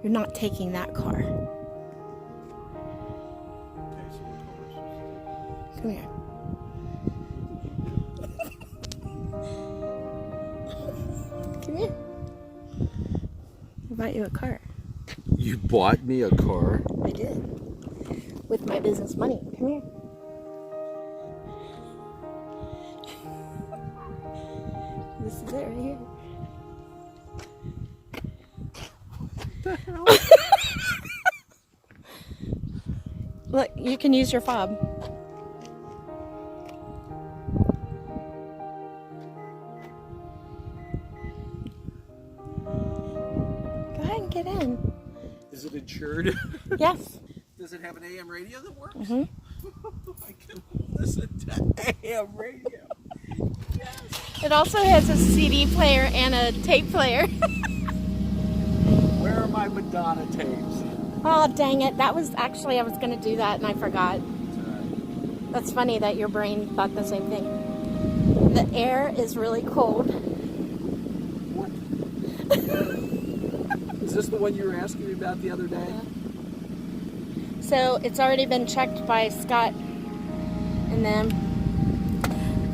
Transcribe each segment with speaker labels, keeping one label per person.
Speaker 1: You're not taking that car. Come here. Come here. I bought you a car.
Speaker 2: You bought me a car?
Speaker 1: I did. With my business money. Come here. This is it right here.
Speaker 2: What the hell?
Speaker 1: Look, you can use your fob. Go ahead and get in.
Speaker 2: Is it insured?
Speaker 1: Yes.
Speaker 2: Does it have an AM radio that works?
Speaker 1: Mm-hmm.
Speaker 2: I can listen to AM radio. Yes.
Speaker 1: It also has a CD player and a tape player.
Speaker 2: Where are my Madonna tapes?
Speaker 1: Oh, dang it. That was actually, I was going to do that and I forgot. That's funny that your brain thought the same thing. The air is really cold.
Speaker 2: What? Is this the one you were asking me about the other day?
Speaker 1: Yeah. So it's already been checked by Scott and them.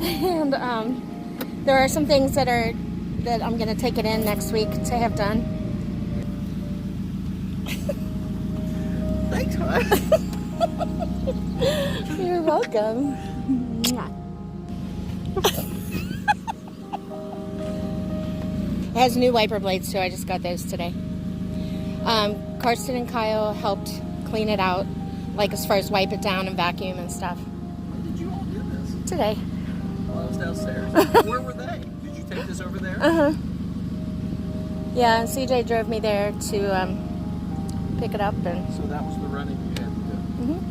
Speaker 1: And there are some things that I'm going to take it in next week to have done.
Speaker 2: Thanks, hon.
Speaker 1: You're welcome. It has new wiper blades too. I just got those today. Karsten and Kyle helped clean it out, like as far as wipe it down and vacuum and stuff.
Speaker 2: When did you all do this?
Speaker 1: Today.
Speaker 2: While I was downstairs. Where were they? Did you take this over there?
Speaker 1: Uh-huh. Yeah, and CJ drove me there to pick it up. And
Speaker 2: So that was the running you had to do.
Speaker 1: mm-hmm.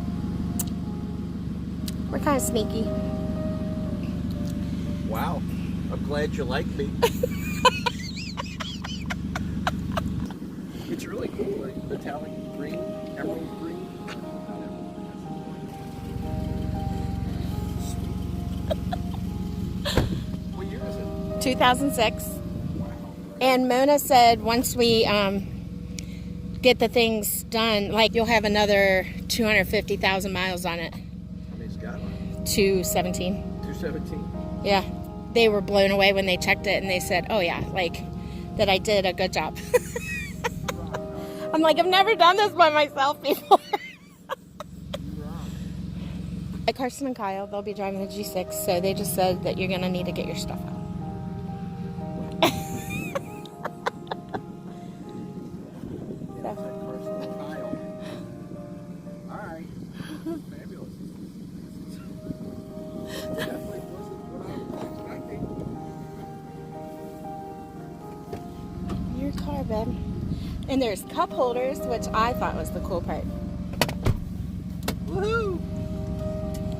Speaker 1: We're kind of sneaky.
Speaker 2: Wow. I'm glad you like me. It's really cool, like metallic green, emerald green. What year is it?
Speaker 1: 2006.
Speaker 2: Wow.
Speaker 1: And Mona said once we get the things done, like you'll have another 250,000 miles on it.
Speaker 2: How many's got on?
Speaker 1: 217.
Speaker 2: 217.
Speaker 1: Yeah. They were blown away when they checked it and they said, oh yeah, like that I did a good job. I'm like, I've never done this by myself before. Karsten and Kyle, they'll be driving the G6, so they just said that you're going to need to get your stuff out.
Speaker 2: Alright. Fabulous. Definitely wasn't what I was expecting.
Speaker 1: Your car, babe. And there's cup holders, which I thought was the cool part.
Speaker 2: Woohoo!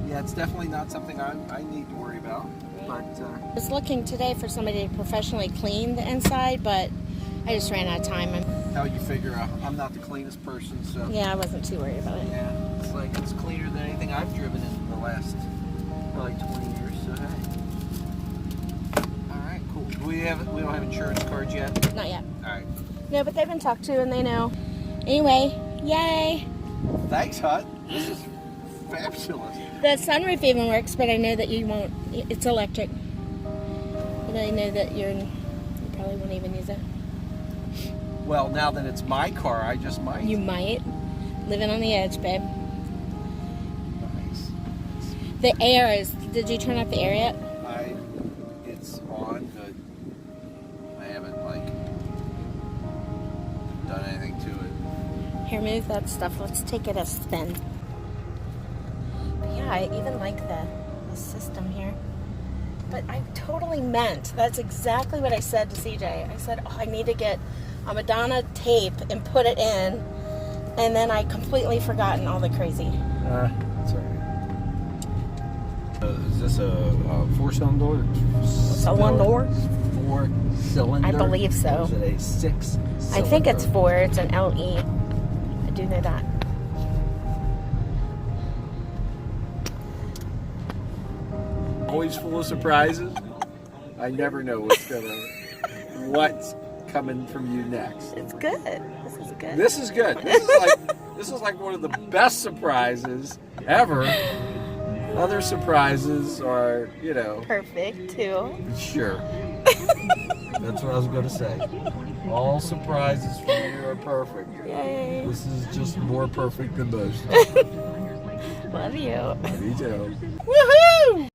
Speaker 2: Yeah, it's definitely not something I need to worry about. But
Speaker 1: I was looking today for somebody to professionally clean the inside, but I just ran out of time.
Speaker 2: how you figure I'm not the cleanest person, so
Speaker 1: Yeah, I wasn't too worried about it.
Speaker 2: yeah, it's like it's cleaner than anything I've driven in the last probably 20 years. So hey, all right, cool. We don't have insurance cards yet.
Speaker 1: Not yet.
Speaker 2: All right.
Speaker 1: No, but they've been talked to and they know. Anyway, yay!
Speaker 2: Thanks, Hut. This is fabulous.
Speaker 1: The sunroof even works, but I know that you won't. It's electric. But I know that you probably won't even use it.
Speaker 2: Well, now that it's my car, I just might.
Speaker 1: You might. Living on the edge, babe.
Speaker 2: Nice.
Speaker 1: The air is. Did you turn up the air yet?
Speaker 2: It's on, but I haven't done anything to it.
Speaker 1: Here, move that stuff. Let's take it a spin. But yeah, I even like the system here. But I totally meant, that's exactly what I said to CJ. I said, oh, I need to get a Madonna tape and put it in. And then I completely forgotten all the crazy.
Speaker 2: That's all right. Is this a four-cylinder?
Speaker 1: Cylinder?
Speaker 2: Four-cylinder?
Speaker 1: I believe so.
Speaker 2: Or is it a six-cylinder?
Speaker 1: I think it's 4. It's an LE. I do know that.
Speaker 2: Always full of surprises. I never know what's coming from you next.
Speaker 1: It's good. This is good?
Speaker 2: This is good. This is like one of the best surprises ever. Other surprises are, you know.
Speaker 1: Perfect, too.
Speaker 2: Sure. That's what I was going to say. All surprises for you are perfect.
Speaker 1: Yay.
Speaker 2: This is just more perfect than most.
Speaker 1: Love you.
Speaker 2: Me too.
Speaker 1: Woohoo!